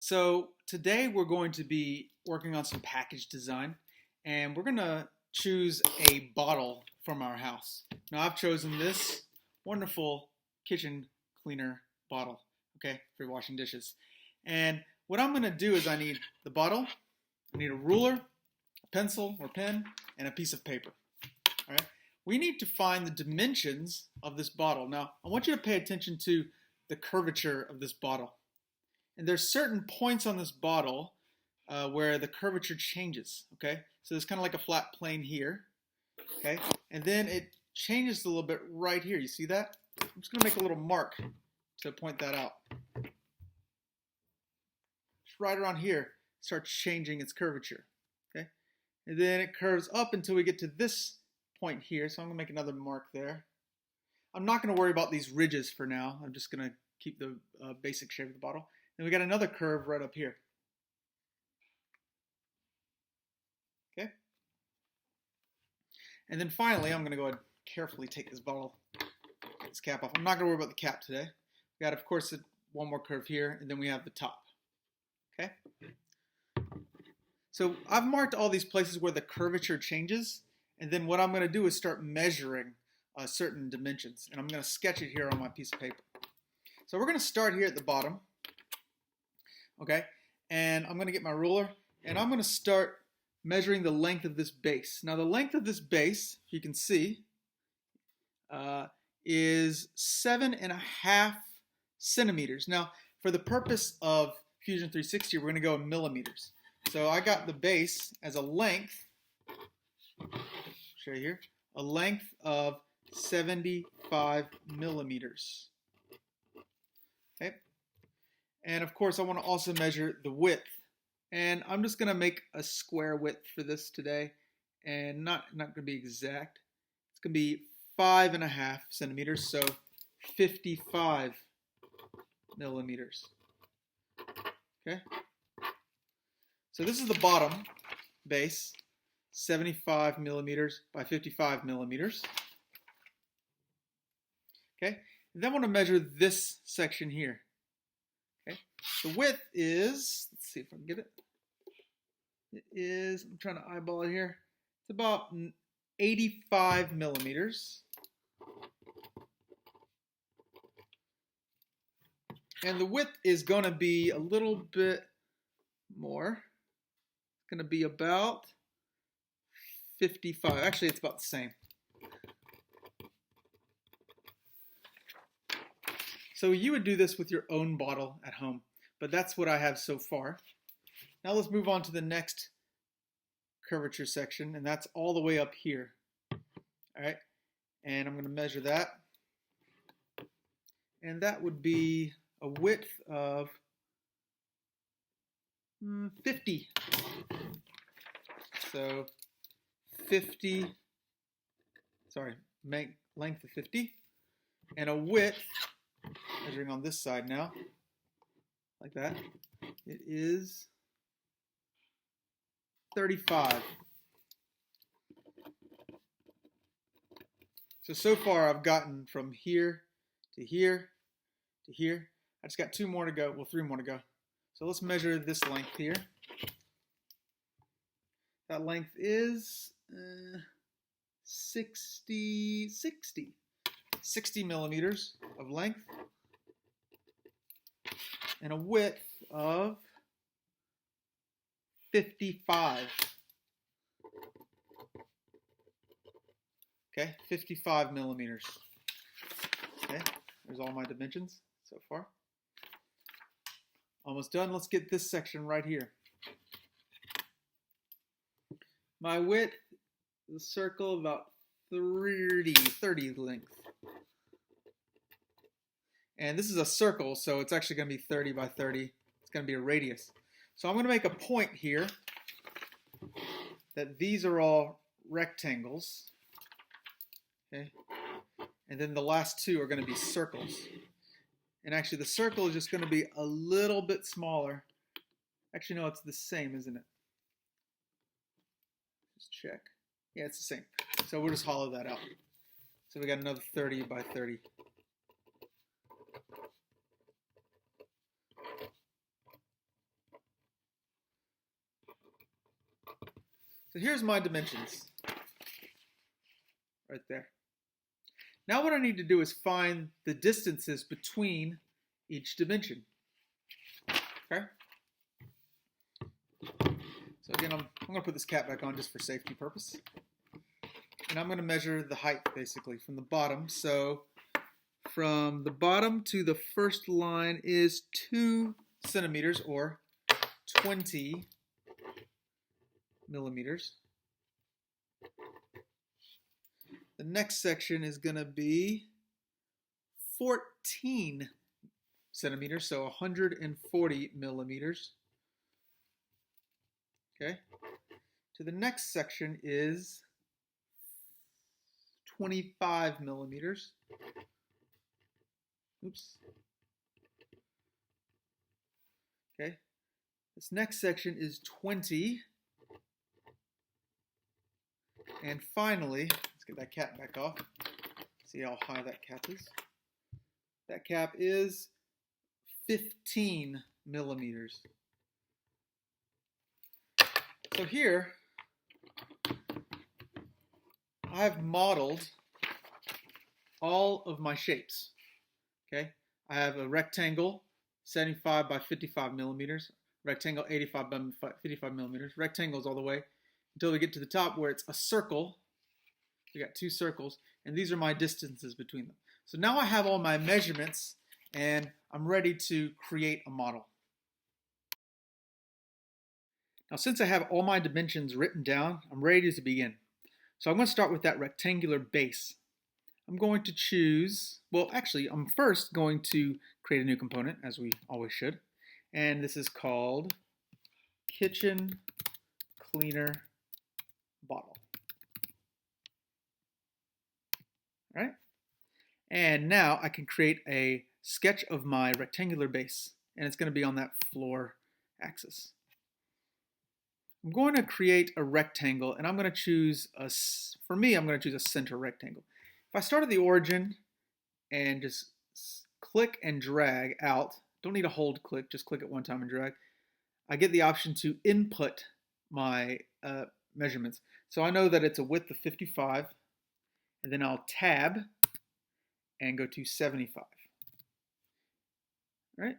So today we're going to be working on some package design, and we're going to choose a bottle from our house. Now I've chosen this wonderful kitchen cleaner bottle, okay, for washing dishes. And what I'm going to do is I need the bottle, I need a ruler, a pencil or pen, and a piece of paper. All right. We need to find the dimensions of this bottle. Now I want you to pay attention to the curvature of this bottle. And there's certain points on this bottle where the curvature changes, okay? So there's kind of like a flat plane here, okay? And then it changes a little bit right here. You see that? I'm just going to make a little mark to point that out. Just right around here, it starts changing its curvature, okay? And then it curves up until we get to this point here. So I'm going to make another mark there. I'm not going to worry about these ridges for now. I'm just going to keep the basic shape of the bottle. And we got another curve right up here. Okay. And then finally, I'm going to go ahead and carefully take this bottle, get this cap off. I'm not going to worry about the cap today. We got, of course, one more curve here, and then we have the top. Okay. So I've marked all these places where the curvature changes, and then what I'm going to do is start measuring certain dimensions, and I'm going to sketch it here on my piece of paper. So we're going to start here at the bottom. Okay, and I'm going to get my ruler, and I'm going to start measuring the length of this base. Now the length of this base, you can see, is 7.5 centimeters. Now for the purpose of Fusion 360, we're going to go in millimeters. So I got the base as a length, show you here, a length of 75 millimeters. Okay. And of course, I want to also measure the width. And I'm just going to make a square width for this today. And not going to be exact. It's going to be 5.5 centimeters, so 55 millimeters. Okay? So this is the bottom base, 75 millimeters by 55 millimeters. Okay? And then I want to measure this section here. Okay. The width is, let's see if I can get it. It is, I'm trying to eyeball it here. It's about 85 millimeters. And the width is going to be a little bit more. It's going to be about 55. Actually, it's about the same. So you would do this with your own bottle at home, but that's what I have so far. Now let's move on to the next curvature section, and that's all the way up here. All right, and I'm going to measure that. And that would be a width of 50. So 50, sorry, length of 50, and a width, measuring on this side now, like that, it is 35. So far I've gotten from here to here to here. I just got 2 more to go, well 3 more to go. So let's measure this length here. That length is 60 millimeters of length and a width of 55. Okay, 55 millimeters. Okay, there's all my dimensions so far. Almost done. Let's get this section right here. My width is a circle about 30 length. And this is a circle, so it's actually going to be 30 by 30. It's going to be a radius. So I'm going to make a point here that these are all rectangles. Okay? And then the last 2 are going to be circles. And actually the circle is just going to be a little bit smaller. Actually, no, it's the same, isn't it? Just check. Yeah, it's the same. So we'll just hollow that out. So we got another 30 by 30. So here's my dimensions right there. Now what I need to do is find the distances between each dimension. Okay? So again, I'm going to put this cap back on just for safety purpose. And I'm going to measure the height basically from the bottom. So from the bottom to the first line is 2 centimeters or 20 millimeters. The next section is going to be 14 centimeters, so 140 millimeters. Okay. To the next section is 25 millimeters. Oops. Okay. This next section is 20. And finally, let's get that cap back off. See how high that cap is. That cap is 15 millimeters. So here, I've modeled all of my shapes. Okay, I have a rectangle, 75 by 55 millimeters, rectangle 85 by 55 millimeters, rectangles all the way until we get to the top where it's a circle. We got 2 circles, and these are my distances between them. So now I have all my measurements, and I'm ready to create a model. Now, since I have all my dimensions written down, I'm ready to begin. So I'm going to start with that rectangular base. I'm going to choose, well, actually, I'm first going to create a new component, as we always should. And this is called Kitchen Cleaner Bottle. All right? And now I can create a sketch of my rectangular base, and it's going to be on that floor axis. I'm going to create a rectangle, and I'm going to choose for me, I'm going to choose a center rectangle. If I start at the origin and just click and drag out, don't need a hold click, just click it one time and drag, I get the option to input my measurements. So I know that it's a width of 55, and then I'll tab and go to 75. All right?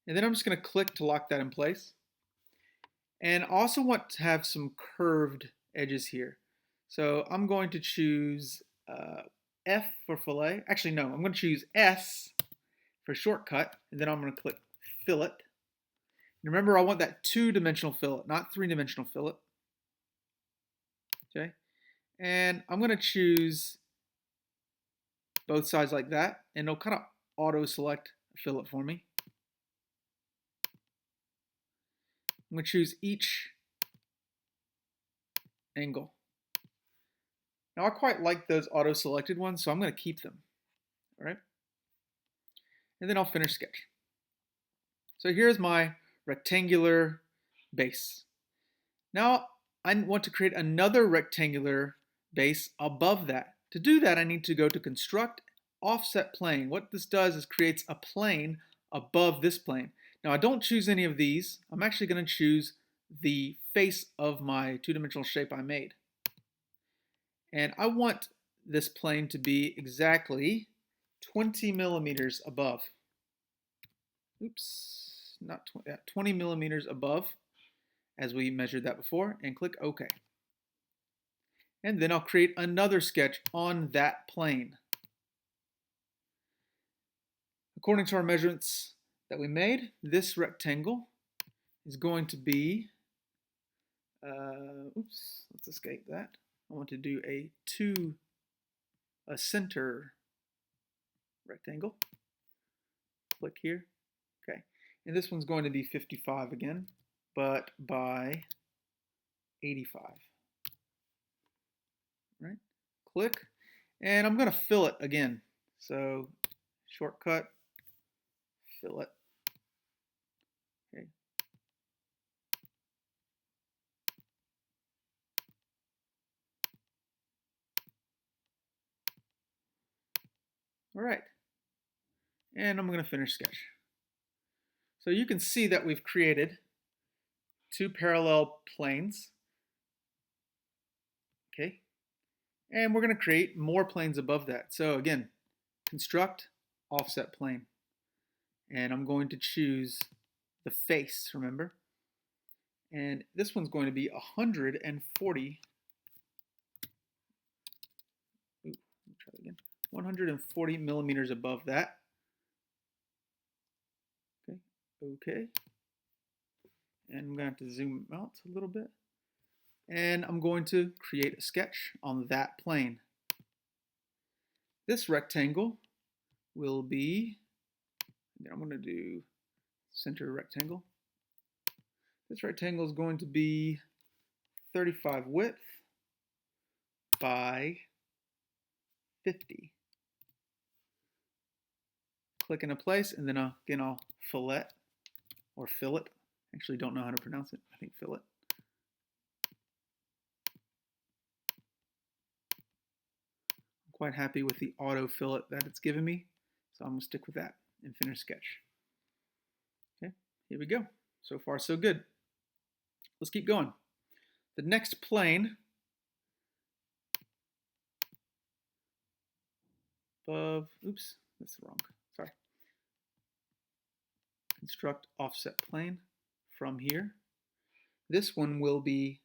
And then I'm just going to click to lock that in place. And I also want to have some curved edges here. So I'm going to choose F for fillet. Actually, no, I'm going to choose S for shortcut, and then I'm going to click fillet. And remember, I want that 2-dimensional fillet, not 3-dimensional fillet. Okay, and I'm going to choose both sides like that, and it'll kind of auto-select fillet for me. I'm going to choose each angle. Now I quite like those auto-selected ones, so I'm going to keep them. All right, and then I'll finish sketch. So here's my rectangular base. Now I want to create another rectangular base above that. To do that, I need to go to Construct Offset Plane. What this does is creates a plane above this plane. Now I don't choose any of these. I'm actually going to choose the face of my 2-dimensional shape I made. And I want this plane to be exactly 20 millimeters above. Oops, not 20, 20 millimeters above, as we measured that before, and click OK. And then I'll create another sketch on that plane. According to our measurements that we made, this rectangle is going to be, oops, let's escape that. I want to do a center rectangle. Click here. Okay. And this one's going to be 55 again, but by 85. Right? Click. And I'm going to fillet again. So shortcut, fillet. Okay. All right. And I'm going to finish sketch. So you can see that we've created 2 parallel planes. And we're going to create more planes above that. So again, construct offset plane. And I'm going to choose the face, remember? And this one's going to be 140. Ooh, let me try that again. 140 millimeters above that. Okay, okay. And I'm going to have to zoom out a little bit. And I'm going to create a sketch on that plane. This rectangle will be, I'm going to do center rectangle. This rectangle is going to be 35 width by 50. Click into place, and then again I'll fillet or fillet. Actually, don't know how to pronounce it. I think fillet. I'm quite happy with the auto fillet that it's given me, so I'm gonna stick with that and finish sketch. Okay, here we go. So far, so good. Let's keep going. The next plane above, oops, that's wrong. Sorry. Construct offset plane from here. This one will be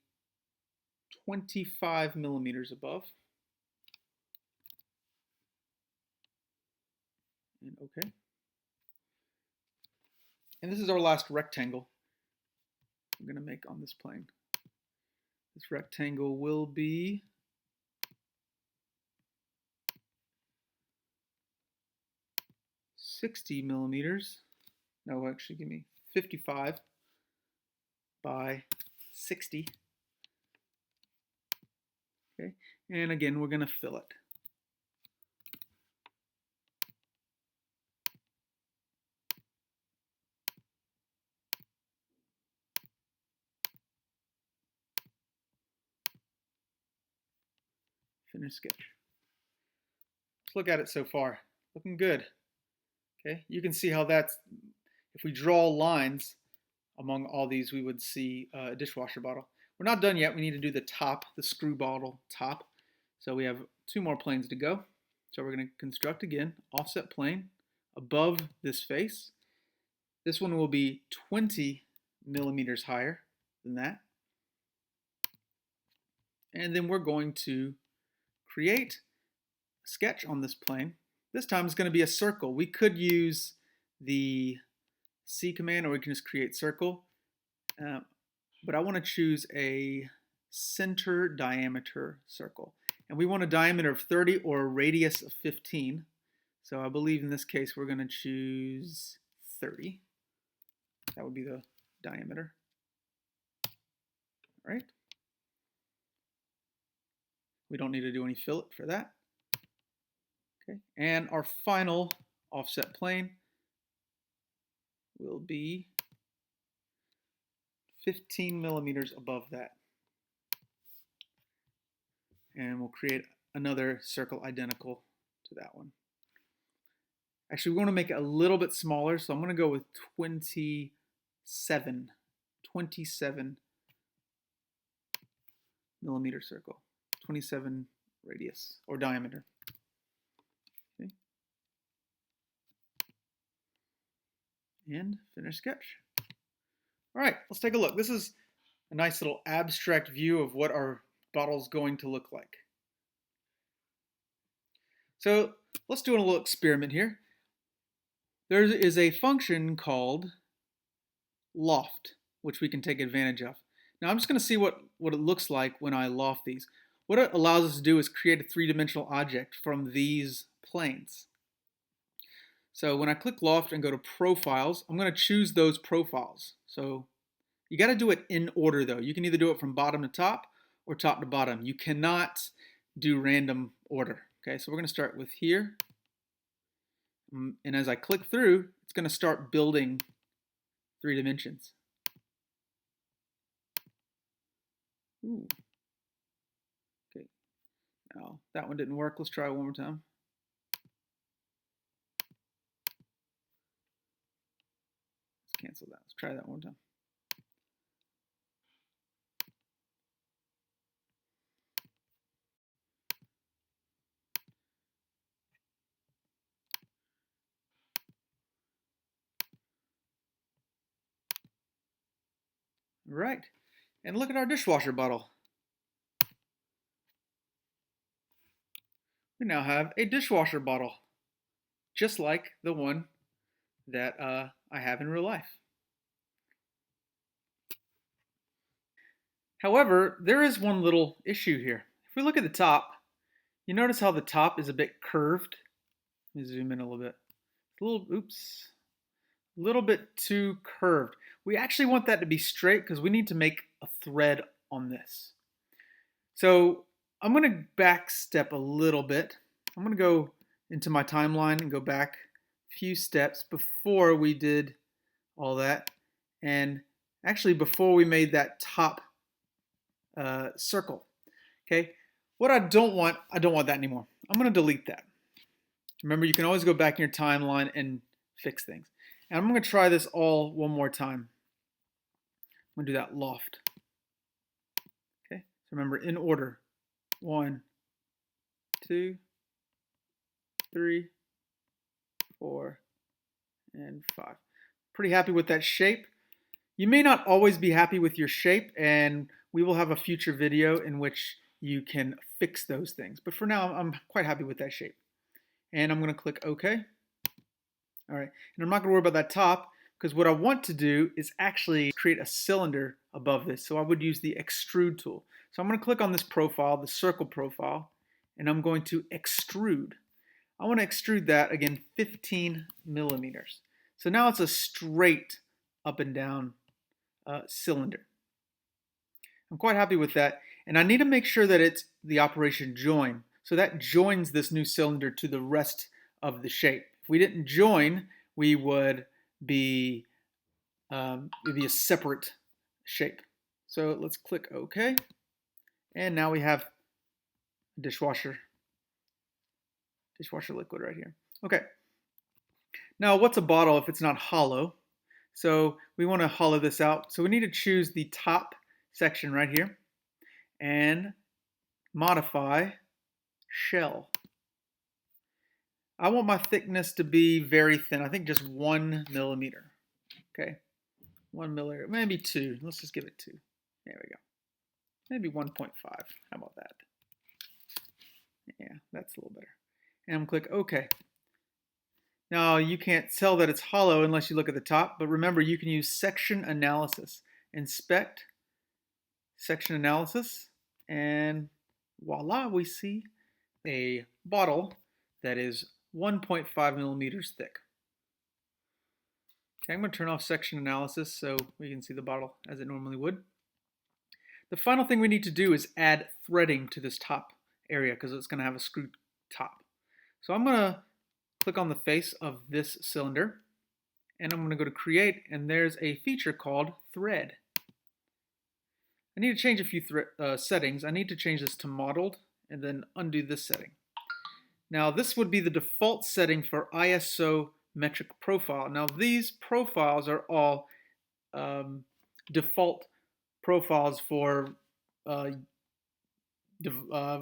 25 millimeters above. And okay. And this is our last rectangle I'm going to make on this plane. This rectangle will be 60 millimeters. No, actually, give me 55 by 60. Okay, and again, we're going to fillet. Finish sketch. Let's look at it so far. Looking good. Okay, you can see how that's, if we draw lines among all these, we would see a dishwasher bottle. We're not done yet. We need to do the top, the screw bottle top. So we have 2 more planes to go. So we're going to construct again, offset plane above this face. This one will be 20 millimeters higher than that. And then we're going to create a sketch on this plane. This time it's going to be a circle. We could use the C command, or we can just create circle. But I want to choose a center diameter circle. And we want a diameter of 30 or a radius of 15. So I believe in this case we're going to choose 30. That would be the diameter. All right. We don't need to do any fillet for that. Okay. And our final offset plane will be 15 millimeters above that. And we'll create another circle identical to that one. Actually, we want to make it a little bit smaller, so I'm going to go with 27 millimeter circle, 27 radius or diameter. Okay. And finish sketch. All right, let's take a look. This is a nice little abstract view of what our bottle's going to look like. So let's do a little experiment here. There is a function called Loft, which we can take advantage of. Now I'm just going to see what it looks like when I loft these. What it allows us to do is create a 3-dimensional object from these planes. So when I click Loft and go to Profiles, I'm going to choose those profiles. So you got to do it in order though. You can either do it from bottom to top or top to bottom. You cannot do random order. Okay, so we're going to start with here. And as I click through, it's going to start building 3 dimensions. Ooh. Okay, now that one didn't work. Let's try it one more time. Let's cancel that. Let's try that one more time. Right. And look at our dishwasher bottle. We now have a dishwasher bottle, just like the one that I have in real life. However, there is one little issue here. If we look at the top, you notice how the top is a bit curved. Let me zoom in a little bit. A little bit too curved. We actually want that to be straight because we need to make a thread on this. So I'm going to back step a little bit. I'm going to go into my timeline and go back a few steps before we did all that. And actually before we made that top circle. Okay. What I don't want that anymore. I'm going to delete that. Remember, you can always go back in your timeline and fix things. And I'm going to try this all one more time. I'm going to do that loft. Okay. So remember, in order. 1, 2, 3, 4, and 5. Pretty happy with that shape. You may not always be happy with your shape, and we will have a future video in which you can fix those things. But for now, I'm quite happy with that shape. And I'm going to click OK. All right, and I'm not going to worry about that top because what I want to do is actually create a cylinder above this. So I would use the extrude tool. So I'm going to click on this profile, the circle profile, and I'm going to extrude. I want to extrude that, again, 15 millimeters. So now it's a straight up and down cylinder. I'm quite happy with that. And I need to make sure that it's the operation join. So that joins this new cylinder to the rest of the shape. If we didn't join, we would be it'd be a separate shape. So let's click OK. And now we have dishwasher liquid right here. Okay. Now what's a bottle if it's not hollow? So we want to hollow this out. So we need to choose the top section right here and modify shell. I want my thickness to be very thin. I think just 1 millimeter. Okay, 1 millimeter, maybe 2. Let's just give it 2. There we go. Maybe 1.5. How about that? Yeah, that's a little better. And I'm click OK. Now you can't tell that it's hollow unless you look at the top, but remember you can use section analysis. Inspect, section analysis, and voila, we see a bottle that is 1.5 millimeters thick. Okay, I'm going to turn off section analysis so we can see the bottle as it normally would. The final thing we need to do is add threading to this top area because it's going to have a screw top. So I'm going to click on the face of this cylinder and I'm going to go to create, and there's a feature called thread. I need to change a few settings. I need to change this to modeled and then undo this setting. Now this would be the default setting for ISO metric profile. Now these profiles are all default profiles for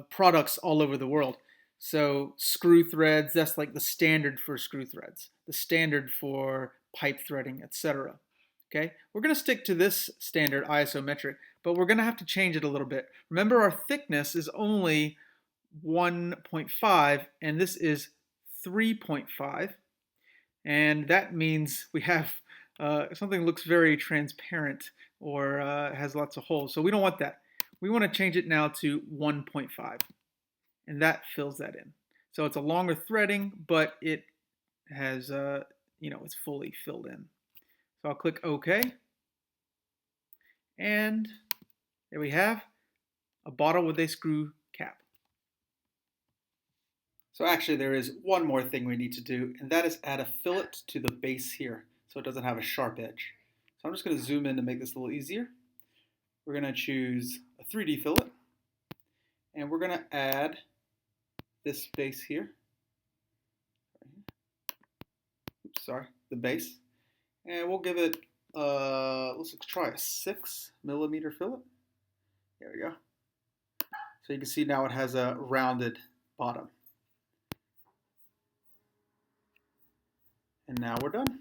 products all over the world. So screw threads, that's like the standard for screw threads, the standard for pipe threading, etc. Okay, we're going to stick to this standard ISO metric, but we're going to have to change it a little bit. Remember, our thickness is only 1.5 and this is 3.5, and that means we have something that looks very transparent or has lots of holes. So we don't want that. We want to change it now to 1.5, and that fills that in. So it's a longer threading, but it has it's fully filled in. So I'll click OK, and there we have a bottle with a screw cap. So actually there is one more thing we need to do, and that is add a fillet to the base here so it doesn't have a sharp edge. So I'm just going to zoom in to make this a little easier. We're going to choose a 3D fillet, and we're going to add this base here. Oops, sorry, the base. And we'll give it, let's try a 6 millimeter fillet. There we go. So you can see now it has a rounded bottom. And now we're done.